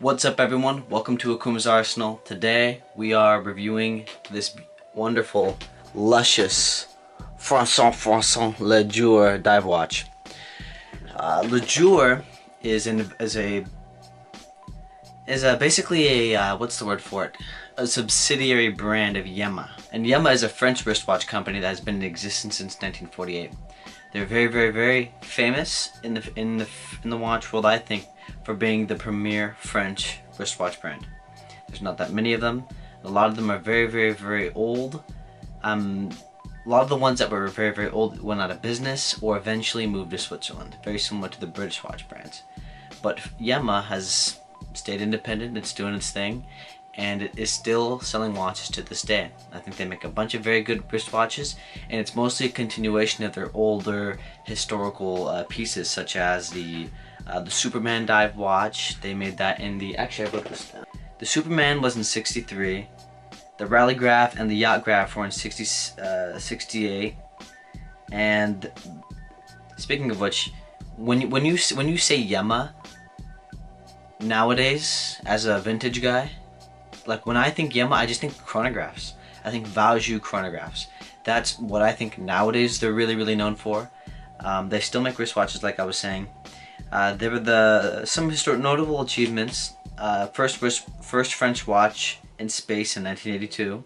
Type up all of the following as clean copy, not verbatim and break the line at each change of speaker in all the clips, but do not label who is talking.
What's up everyone? Welcome to Akuma's Arsenal. Today we are reviewing this wonderful, luscious François Le Jour dive watch. Le Jour is basically a what's the word for it? A subsidiary brand of Yema. And Yema is a French wristwatch company that has been in existence since 1948. They're very famous in the watch world, I think, for being the premier French wristwatch brand. There's not that many of them. A lot of them are very old. A lot of the ones that were very old went out of business or eventually moved to Switzerland, very similar to the British watch brands. But Yema has stayed independent. It's doing its thing, and it is still selling watches to this day. I think they make a bunch of very good wristwatches, and it's mostly a continuation of their older historical pieces, such as the Superman dive watch. They made that in the, actually I wrote this down. The Superman was in 63, the Rally Graph and the Yacht Graph were in 68, and speaking of which, when you say Yema nowadays as a vintage guy, like when I think Yema, I just think chronographs. I think value chronographs. That's what I think nowadays they're really known for. They still make wristwatches, like I was saying. There were some notable achievements. First French watch in space in 1982.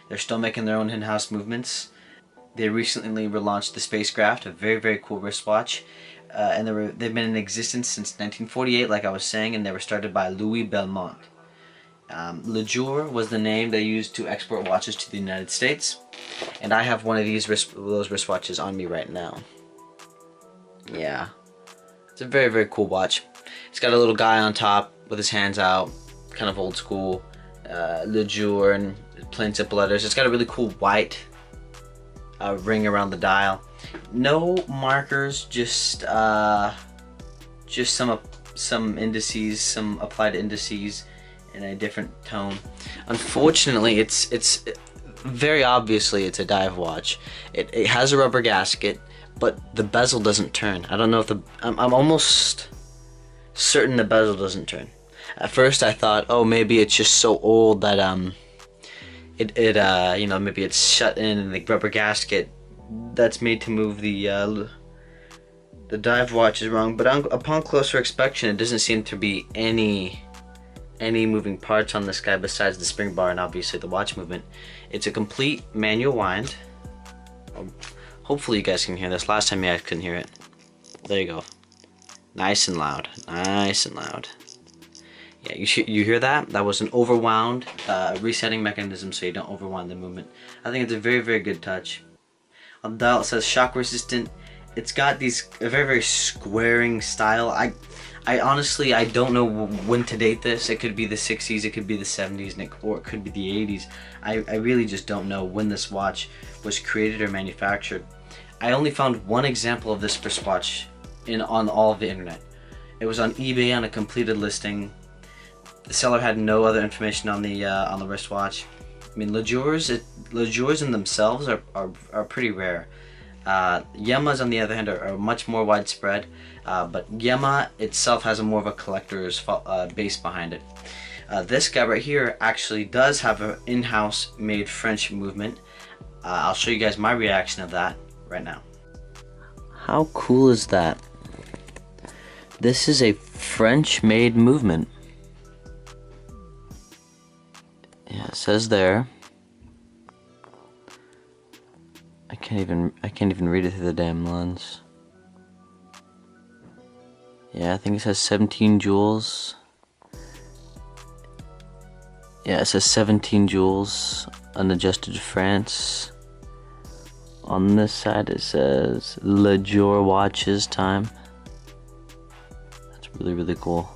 They're still making their own in-house movements. They recently relaunched the spacecraft, a very cool wristwatch. And they've been in existence since 1948, like I was saying, and they were started by Louis Belmont. Le Jour was the name they used to export watches to the United States, and I have one of those wristwatches on me right now. Yeah, it's a very cool watch. It's got a little guy on top with his hands out, kind of old school, Le Jour and plain simple letters. It's got a really cool white ring around the dial. No markers, just some indices, some applied indices in a different tone. Unfortunately, it's very obviously it's a dive watch. It has a rubber gasket, but the bezel doesn't turn. I don't know if I'm almost certain the bezel doesn't turn. At first I thought, oh, maybe it's just so old that you know, maybe it's shut in and the rubber gasket that's made to move the dive watch is wrong. But upon closer inspection, it doesn't seem to be any moving parts on this guy besides the spring bar and obviously the watch movement. It's a complete manual wind. Hopefully you guys can hear this. Last time you guys couldn't hear it. There you go. Nice and loud. Nice and loud. Yeah, you hear that? That was an overwound resetting mechanism so you don't overwind the movement. I think it's a very good touch. On the dial it says shock resistant. It's got a very squaring style. I honestly, I don't know when to date this. It could be the 60s, it could be the 70s, or it could be the 80s. I really just don't know when this watch was created or manufactured. I only found one example of this wristwatch on all of the internet. It was on eBay on a completed listing. The seller had no other information on the wristwatch. I mean, Le Jours in themselves are pretty rare. Yemas, on the other hand, are much more widespread, but Yema itself has more of a collector's base behind it. This guy right here actually does have an in-house made French movement. I'll show you guys my reaction of that right now. How cool is that? This is a French made movement. Yeah, it says there. I can't even read it through the damn lens. Yeah, I think it says 17 joules. Yeah, it says 17 joules, unadjusted France. On this side it says Le Jour watches time. That's really cool.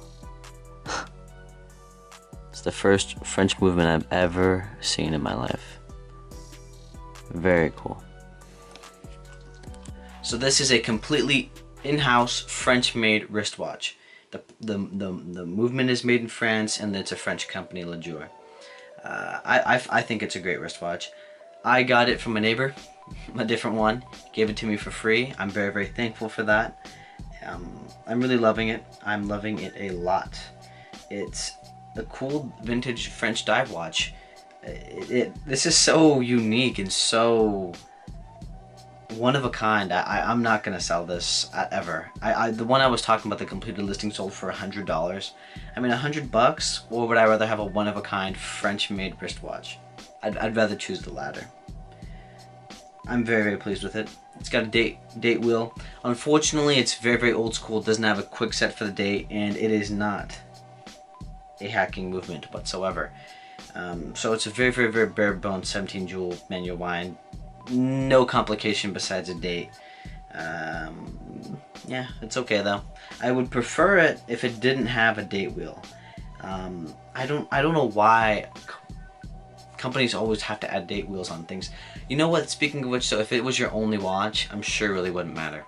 It's the first French movement I've ever seen in my life. Very cool. So this is a completely in-house French-made wristwatch. The movement is made in France, and it's a French company, Le Jour. I think it's a great wristwatch. I got it from a neighbor, a different one. Gave it to me for free. I'm very thankful for that. I'm really loving it. I'm loving it a lot. It's a cool vintage French dive watch. This is so unique and so one of a kind. I'm not gonna sell this ever. The one I was talking about, the completed listing, sold for $100. I mean, $100, or would I rather have a one of a kind French-made wristwatch? I'd rather choose the latter. I'm very, very pleased with it. It's got a date wheel. Unfortunately, it's very, very old school. It doesn't have a quick set for the date, and it is not a hacking movement whatsoever. So it's a very, very, very bare bones 17 jewel manual wind. No complication besides a date. Yeah, it's okay though. I would prefer it if it didn't have a date wheel. I don't know why companies always have to add date wheels on things. You know what, speaking of which, so if it was your only watch, I'm sure it really wouldn't matter.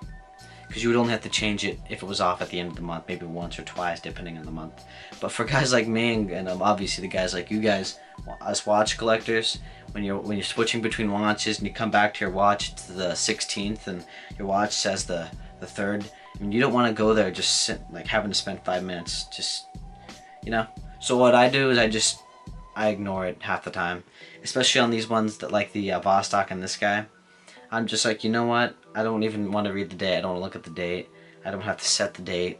Because you would only have to change it if it was off at the end of the month, maybe once or twice depending on the month. But for guys like me and obviously the guys like you guys, us watch collectors, when you're switching between watches and you come back to your watch to the 16th and your watch says the 3rd, I mean, you don't want to go there just like having to spend 5 minutes, just, you know. So what I do is I ignore it half the time, especially on these ones that like the Vostok and this guy. I'm just like, you know what? I don't even want to read the date. I don't want to look at the date. I don't have to set the date.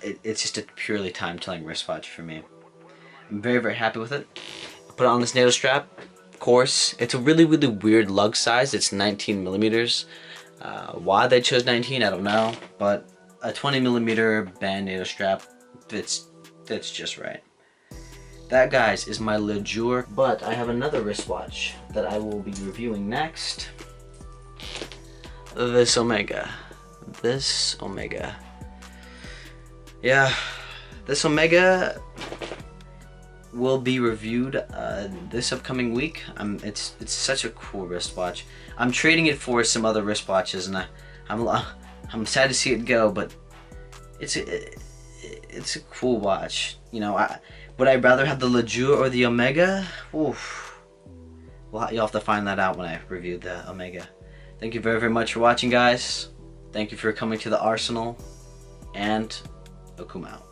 It's just a purely time-telling wristwatch for me. I'm very, very happy with it. Put it on this NATO strap. Of course, it's a really, really weird lug size. It's 19 millimeters. Why they chose 19, I don't know. But a 20 millimeter band NATO strap fits just right. That, guys, is my Le Jour. But I have another wristwatch that I will be reviewing next. This Omega. Yeah, this Omega will be reviewed this upcoming week. It's such a cool wristwatch. I'm trading it for some other wristwatches, and I'm sad to see it go, but it's a cool watch. You know, would I rather have the Le Jour or the Omega? Oof. Well, you'll have to find that out when I review the Omega. Thank you very, very much for watching, guys. Thank you for coming to the Arsenal, and Okuma out.